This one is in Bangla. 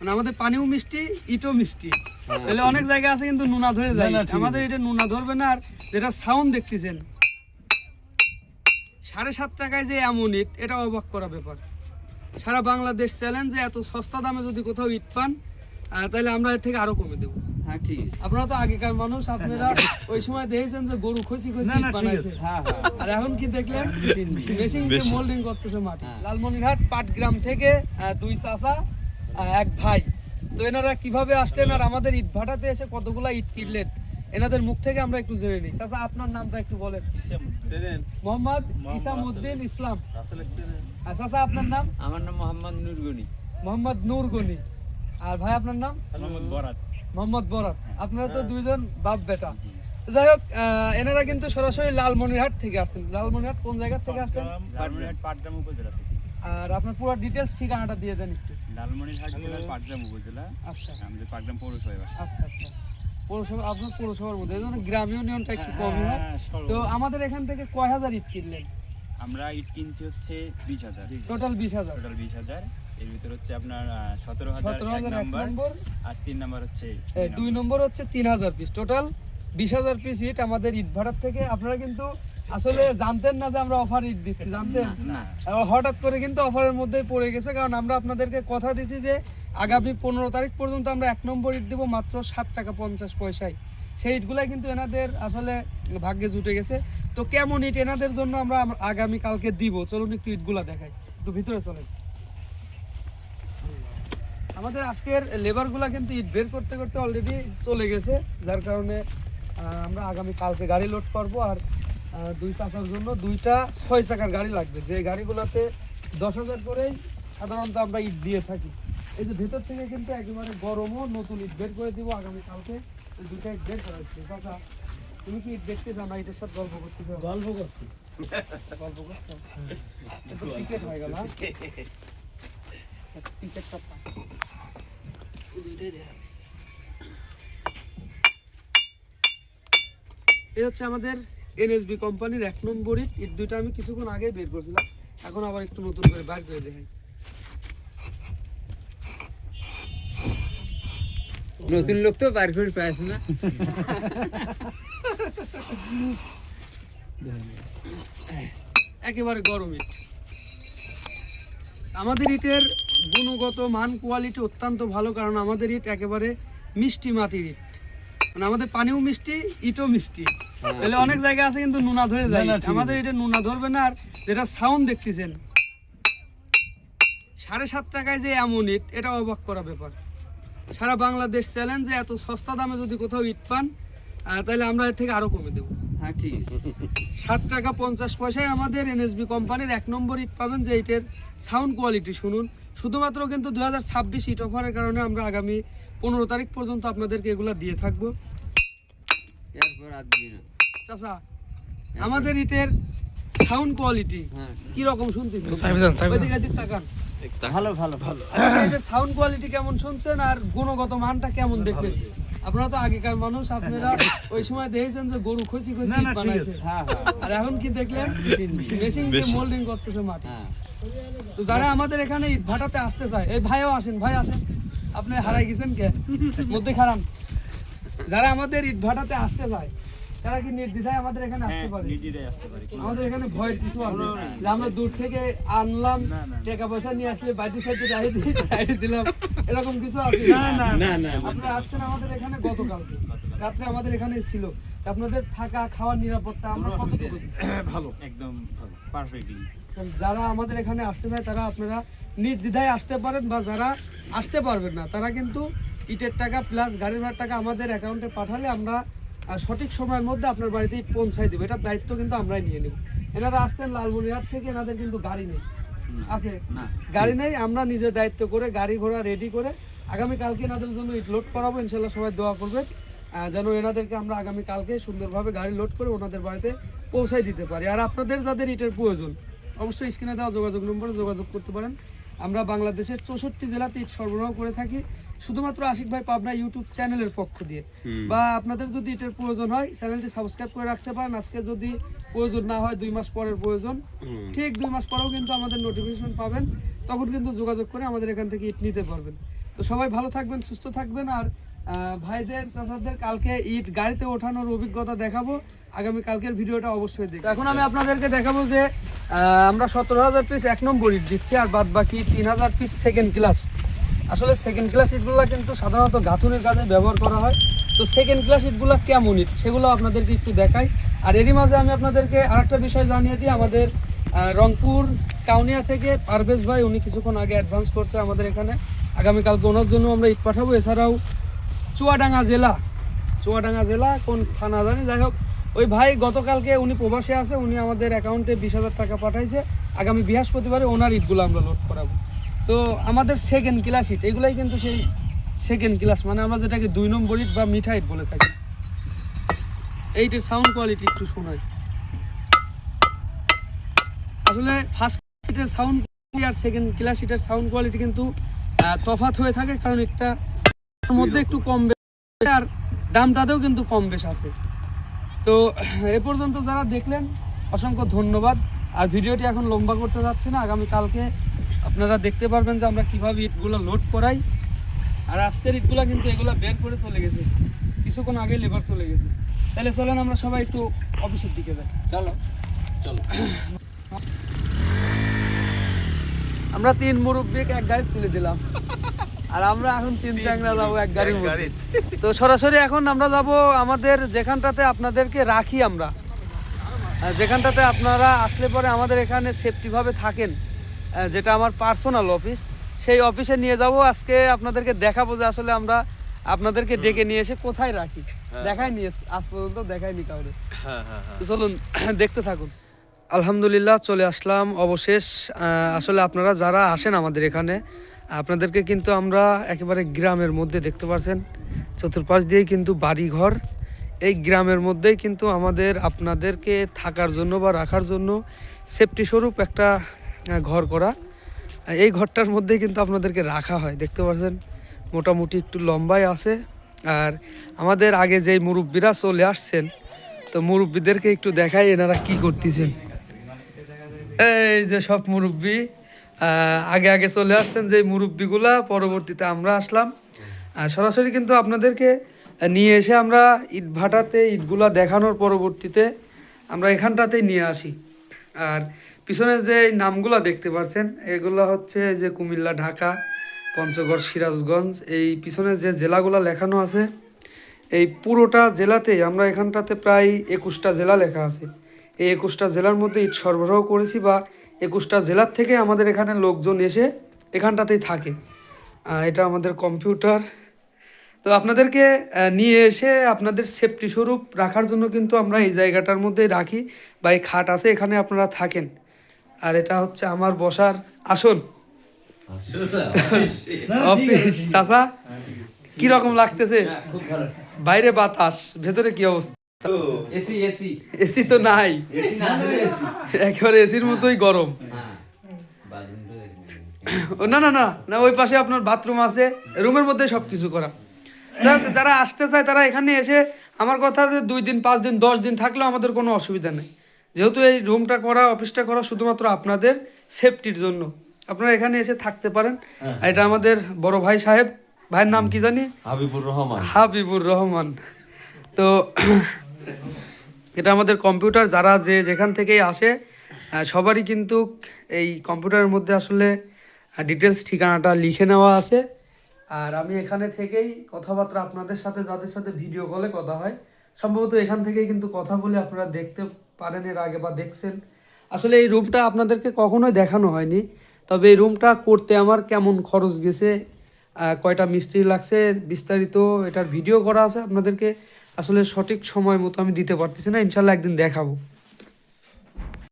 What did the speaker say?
মানে আমাদের পানিও মিষ্টি, ইটও মিষ্টি। তাহলে অনেক জায়গা আছে কিন্তু নুনা ধরে যায়, আমাদের এটা নুনা ধরবে না। আর যেটা সাউন্ড দেখতেছেন 7.5 টাকায় যে এমন ইট, এটা অবাক করা ব্যাপার। সারা বাংলাদেশ চ্যালেঞ্জ যে এত সস্তা দামে যদি কোথাও ইট পান তাহলে আমরা এর থেকে আরো কমে দেবো। হ্যাঁ ঠিক আছে। আপনারা তো আগেকার মানুষ, আপনারা ওই সময় দেখেছেন যে গরু খসি খসি ইট বানাইছে। আর এখন কি দেখলেন, মেশিন দিয়ে মোল্ডিং করতেছে মাটি। লালমনিরহাট পাটগ্রাম থেকে দুই চাচা এক ভাই, তো এনারা কিভাবে আসলেন আর আমাদের ইট ভাটাতে এসে কতগুলা ইট কিনলেন এনাদের মুখ থেকে আমরা একটু জেনে নিই। চাচা আপনার নামটা একটু বলেন। মোহাম্মদ ইসামউদ্দিন ইসলাম। আর চাচা আপনার নাম? আমার নাম মোহাম্মদ নুরগনি। মোহাম্মদ নূর গনি। আর ভাই আপনার নাম? মোহাম্মদ বরাত। মোহাম্মদ বরাত। আপনারা তো দুইজন বাপ বেটা। যাই হোক, এনারা কিন্তু সরাসরি লালমনিরহাট থেকে আসছেন। লালমনিরহাট কোন জায়গা থেকে আসছেন? লালমনিরহাট পাটগ্রাম উপজেলা থেকে। আর আপনার পুরো ডিটেইলস ঠিকানাটা দিয়ে দেন একটু। লালমনিরহাট জেলার পাটগ্রাম উপজেলা। আচ্ছা, আমাদের পাটগ্রাম পৌরসভায় বাসা। আচ্ছা আচ্ছা। পৌরসভা, আপনার পৌরসভার মধ্যে, এই জন্য গ্রাম ইউনিয়নটা একটু কমই হয়। তো আমাদের এখান থেকে কয় হাজার ইট কিনলেন? আমরা ইট কিনছি হচ্ছে 20,000। টোটাল 20,000। টোটাল 20,000। এর ভিতর হচ্ছে আপনার 17,000 এক নম্বর, আর 3 নম্বর হচ্ছে 2 নম্বর হচ্ছে 3,000 পিস। টোটাল 20,000 পিস ইট আমাদের ইট ভাড়ার থেকে। আপনারা কিন্তু আসলে জানতেন না যে আমরা অফার ইট দিচ্ছি, জানতেন না। হঠাৎ করে কিন্তু অফারের মধ্যেই পড়ে গেছে, কারণ আমরা আপনাদেরকে কথা দিছি যে আগামী 15 তারিখ পর্যন্ত আমরা 1 নম্বর ইট দিব মাত্র 7 টাকা 50 পয়সায়। সেই ইটগুলাই কিন্তু এনাদের আসলে ভাগ্যে জুটে গেছে। তো কেমন ইট এনাদের জন্য আমরা আগামী কালকে দিব, চলুন একটু ইটগুলা দেখাই, একটু ভিতরে চলেন। আমাদের আজকের লেবারগুলা কিন্তু ইট বের করতে করতে অলরেডি চলে গেছে, যার কারণে আমরা আগামী কালকে গাড়ি লোড করব। আর দুই চাকার জন্য দুইটা 6 চাকার গাড়ি লাগবে, যে গাড়িগুলোতে 10,000 করেই সাধারণত আমরা ইট দিয়ে থাকি। এই যে ভেতর থেকে কিন্তু একেবারে গরমও নতুন ইট বের করে দিব আগামী কালকে। দুইটা ইট বের করা হচ্ছে। চাচা, তুমি কি ইট দেখতে চাও না ইটের সাথে গল্প করতে চাও? গল্প করছি। গল্প করছো? টিকেট হয়ে গেল। টিকেটটা এই হচ্ছে আমাদের এনএসবি কোম্পানির 1 নম্বর ইট। ইট দুইটা আমি কিছুক্ষণ আগে বের করছিলাম, এখন আবার একটু নতুন করে বাইর করে দেখাই। নতুন লোক তো বাইর করে পাইছে না। একেবারে গরম ইট। আমাদের ইটের গুণগত মান কোয়ালিটি অত্যন্ত ভালো, কারণ আমাদের ইট একেবারে মিষ্টি মাটির ইট। মানে আমাদের পানিও মিষ্টি, ইটও মিষ্টি। তাহলে অনেক জায়গা আছে কিন্তু নুনা ধরে যায়, আমাদের এটা নুনা ধরবে না। আর যেটা সাউন্ড দেখতেছেন 7.5 টাকায় যে এমন ইট, এটা অবাক করা ব্যাপার। সারা বাংলাদেশ চ্যালেঞ্জ যে এত সস্তা দামে যদি কোথাও ইট পান তাহলে আমরা এর থেকে আরো কমে দেবো। হ্যাঁ ঠিক আছে। 7 টাকা 50 পয়সায় আমাদের এনএসবি কোম্পানির 1 নম্বর ইট পাবেন। যে ইটের সাউন্ড কোয়ালিটি শুনুন। শুধুমাত্র কিন্তু 2026 ইট অফারের কারণে আমরা আগামী 15 তারিখ পর্যন্ত আপনাদেরকে এগুলা দিয়ে থাকবো। এরপর আর দিই না। চাচা, আমাদের ইটের সাউন্ড কোয়ালিটি কি রকম শুনতেছেন? ওইদিকে তাকান। ভালো ভালো ভালো। এটার সাউন্ড কোয়ালিটি কেমন শুনছেন আর গুণগত মানটা কেমন দেখলেন? আপনারা তো আগেকার মানুষ, আপনারা ওই সময় দেখেছেন যে গরু খসি খসি ইট বানাইছে। আর এখন কি দেখলেন, মেশিন দিয়ে মোল্ডিং করতেছে মাটি। তো যারা আমাদের এখানে ইট ভাটাতে আসতে চায়, এই ভাইও আসেন, ভাই আসেন। আপনি হারাই গেছেন কে মধ্যে খারাপ। যারা আমাদের ইট ভাটাতে আসতে চায় তারা কি নির্দ্বিধায় আমাদের এখানে আসতে পারে? নির্দ্বিধায় আসতে পারে। আমাদের এখানে ভয়ের কিছু আছে যে আমরা দূর থেকে আনলাম, টাকা পয়সা নিয়ে আসলে বাইরে সাইডে দিলাম, এরকম কিছু আছে? না না। আপনারা আসছেন আমাদের এখানে গতকালকে রাত্রে আমাদের এখানে ছিল। আপনাদের থাকা খাওয়ার নিরাপত্তা আমরা কতটুকু দিচ্ছি? ভালো, একদম ভালো, পারফেক্টলি। যারা আমাদের এখানে আসতে চায় তারা আপনারা নির্দ্বিধায় আসতে পারেন, বা যারা আসতে পারবেন না তারা কিন্তু ইটের টাকা প্লাস গাড়ির ভাড়ার টাকা আমাদের অ্যাকাউন্টে পাঠালে আমরা সঠিক সময়ের মধ্যে আপনার বাড়িতে পৌঁছাই দেবো। এটার দায়িত্ব কিন্তু আমরাই নিয়ে নেব। এনারা আসছেন লালমনিরহাট থেকে, এনাদের কিন্তু গাড়ি নেই, আছে গাড়ি নেই। আমরা নিজের দায়িত্ব করে গাড়ি ঘোড়া রেডি করে আগামী কালকে এনাদের জন্য ইট লোড করাবো। ইনশাল্লাহ সবাই দোয়া করবেন যেন এনাদেরকে আমরা আগামী কালকে সুন্দরভাবে গাড়ি লোড করে ওনাদের বাড়িতে পৌঁছাই দিতে পারি। আর আপনাদের যাদের ইটের প্রয়োজন অবশ্যই স্ক্রিনে দেওয়া যোগাযোগ নম্বরে যোগাযোগ করতে পারেন। আমরা বাংলাদেশের 64 জেলাতে ইট সরবরাহ করে থাকি, শুধুমাত্র আশিক ভাই পাবনা ইউটিউব চ্যানেলের পক্ষ দিয়ে। বা আপনাদের যদি ইটের প্রয়োজন হয় চ্যানেলটি সাবস্ক্রাইব করে রাখতে পারেন। আজকে যদি প্রয়োজন না হয় 2 মাস পরের প্রয়োজন, ঠিক 2 মাস পরেও কিন্তু আমাদের নোটিফিকেশন পাবেন, তখন কিন্তু যোগাযোগ করে আমাদের এখান থেকে ইট নিতে পারবেন। তো তো সবাই ভালো থাকবেন, সুস্থ থাকবেন। আর ভাইদের চাচাদের কালকে ইট গাড়িতে ওঠানোর অভিজ্ঞতা দেখাবো, আগামী কালকের ভিডিওটা অবশ্যই দেখি। এখন আমি আপনাদেরকে দেখাবো যে আমরা 17,000 পিস 1 নম্বর ইট দিচ্ছি, আর বাদ বাকি 3,000 পিস সেকেন্ড ক্লাস। আসলে সেকেন্ড ক্লাস ইটগুলো কিন্তু সাধারণত গাঁথুনের কাজে ব্যবহার করা হয়। তো সেকেন্ড ক্লাস ইটগুলো কেমন ইট সেগুলো আপনাদেরকে একটু দেখাই। আর এরই মাঝে আমি আপনাদেরকে আরেকটা বিষয় জানিয়ে দিই, আমাদের রংপুর কাউনিয়া থেকে পারভেজ ভাই, উনি কিছুক্ষণ আগে অ্যাডভান্স করছে আমাদের এখানে, আগামীকালকে ওনার জন্য আমরা ইট পাঠাবো। এছাড়াও চুয়াডাঙ্গা জেলা কোন থানা জানি, যাই হোক ওই ভাই গতকালকে উনি প্রবাসে আছে, উনি আমাদের অ্যাকাউন্টে 20,000 টাকা পাঠাইছে। আগামী বৃহস্পতিবারে ওনার ইটগুলো আমরা লোড করাবো। তো আমাদের সেকেন্ড ক্লাস ইট এগুলাই কিন্তু সেই সেকেন্ড ক্লাস, মানে আমরা যেটাকে 2 নম্বর ইট বা মিঠা ইট বলে থাকি। এইটার সাউন্ড কোয়ালিটি একটু শোনাই। আসলে ফার্স্ট ইটের সাউন্ড আর সেকেন্ড ক্লাস ইটের সাউন্ড কোয়ালিটি কিন্তু তফাৎ হয়ে থাকে, কারণ একটা মধ্যে একটু কম বেশ আর দামটাতেও কিন্তু কম বেশ আছে। তো এ পর্যন্ত যারা দেখলেন অসংখ্য ধন্যবাদ। আর ভিডিওটি এখন লম্বা করতে যাচ্ছে না, আগামী কালকে আপনারা দেখতে পারবেন যে আমরা কিভাবে ইটগুলো লোড করাই। আর আজকের ইটগুলো কিন্তু এগুলো বের করে চলে গেছে, কিছুক্ষণ আগে লেবার চলে গেছে। তাহলে চলেন আমরা সবাই একটু অফিসের দিকে যাই। চলো। আমরা 3 মুরব্বিকে এক গাড়ি তুলে দিলাম, আর আমরা এখন 3 চ্যাংড়া যাবো এক গাড়ির মধ্যে। তো সরাসরি এখন আমরা যাব আমাদের যেখানটাতে আপনাদেরকে রাখি, আমরা যেখানটাতে আপনারা আসলে পরে আমাদের এখানে সেফটিভাবে থাকেন, যেটা আমার পার্সোনাল অফিস, সেই অফিসে নিয়ে যাব। আজকে আপনাদেরকে দেখাবো যে আসলে আমরা আপনাদেরকে ডেকে নিয়ে এসে কোথায় রাখি। দেখাইনি আজ পর্যন্ত, দেখাইনি কাউরে। তো চলুন দেখতে থাকুন। আলহামদুলিল্লাহ চলে আসলাম অবশেষ। আসলে আপনারা যারা আসেন আমাদের এখানে, আপনাদেরকে কিন্তু আমরা একেবারে গ্রামের মধ্যে দেখতে পাচ্ছেন, চতুর্পাশ দিয়েই কিন্তু বাড়ি ঘর। এই গ্রামের মধ্যেই কিন্তু আমাদের আপনাদেরকে থাকার জন্য বা রাখার জন্য সেফটি স্বরূপ একটা ঘর করা। এই ঘরটার মধ্যেই কিন্তু আপনাদেরকে রাখা হয়, দেখতে পাচ্ছেন মোটামুটি একটু লম্বাই আছে। আর আমাদের আগে যেই মুরব্বীরা চলে আসছেন, তো মুরব্বীদেরকে একটু দেখাই এনারা কি করতেছেন। এই যে সব মুরব্বী আগে চলে আসছেন, যে মুরব্বীগুলা, পরবর্তীতে আমরা আসলাম। সরাসরি কিন্তু আপনাদেরকে নিয়ে এসে আমরা ইট ভাটাতে ইটগুলা দেখানোর পরবর্তীতে আমরা এখানটাতেই নিয়ে আসি। আর পিছনে যে নামগুলা দেখতে পাচ্ছেন, এগুলো হচ্ছে যে কুমিল্লা, ঢাকা, পঞ্চগড়, সিরাজগঞ্জ, এই পিছনে যে জেলাগুলো লেখানো আছে, এই পুরোটা জেলাতেই আমরা এখানটাতে প্রায় 21টা জেলা লেখা আছে। এই 21টা জেলার মধ্যে ইট সরবরাহ করেছি, বা 21টা জেলার থেকে আমাদের এখানে লোকজন এসে এখানটাতেই থাকে। এটা আমাদের কম্পিউটার। তো আপনাদেরকে নিয়ে এসে আপনাদের সেফটি স্বরূপ রাখার জন্য কিন্তু আমরা এই জায়গাটার মধ্যেই রাখি, বা এই খাট আছে, এখানে আপনারা থাকেন। আর এটা হচ্ছে আমার বসার আসন, অফিস। চাচা কিরকম লাগতেছে? বাইরে বাতাস, ভেতরে কি অবস্থা? এসি তো নাই, একেবারে এসির মতোই গরম। না না না না, ওই পাশে আপনার বাথরুম আছে, রুমের মধ্যে সবকিছু করা। যারা আসতে চায় তারা এখানে এসে, আমার কথা যে 2 দিন 5 দিন 10 দিন থাকলেও আমাদের কোনো অসুবিধা নেই, যেহেতু এই রুমটা করা, অফিসটা করা শুধুমাত্র আপনাদের সেফটির জন্য। আপনারা এখানে এসে থাকতে পারেন। এটা আমাদের বড় ভাই সাহেব, ভাইয়ের নাম কি জানি? হাবিবুর রহমান। তো এটা আমাদের কম্পিউটার। যারা যেখান থেকেই আসে সবারই কিন্তু এই কম্পিউটারের মধ্যে আসলে ডিটেলস ঠিকানাটা লিখে নেওয়া আছে। আর আমি এখানে থেকেই কথাবার্তা আপনাদের সাথে, যাদের সাথে ভিডিও কলে কথা হয়, সম্ভবত এখান থেকেই কিন্তু কথা বলে আপনারা দেখতে পারেন এর আগে বা দেখছেন। আসলে এই রুমটা আপনাদেরকে কখনোই দেখানো হয়নি, তবে এই রুমটা করতে আমার কেমন খরচ গেছে, কয়টা মিস্ত্রি লাগছে, বিস্তারিত এটার ভিডিও করা আছে। আপনাদেরকে আসলে সঠিক সময় মতো আমি দিতে পারতেছি না, ইনশাল্লাহ একদিন দেখাবো।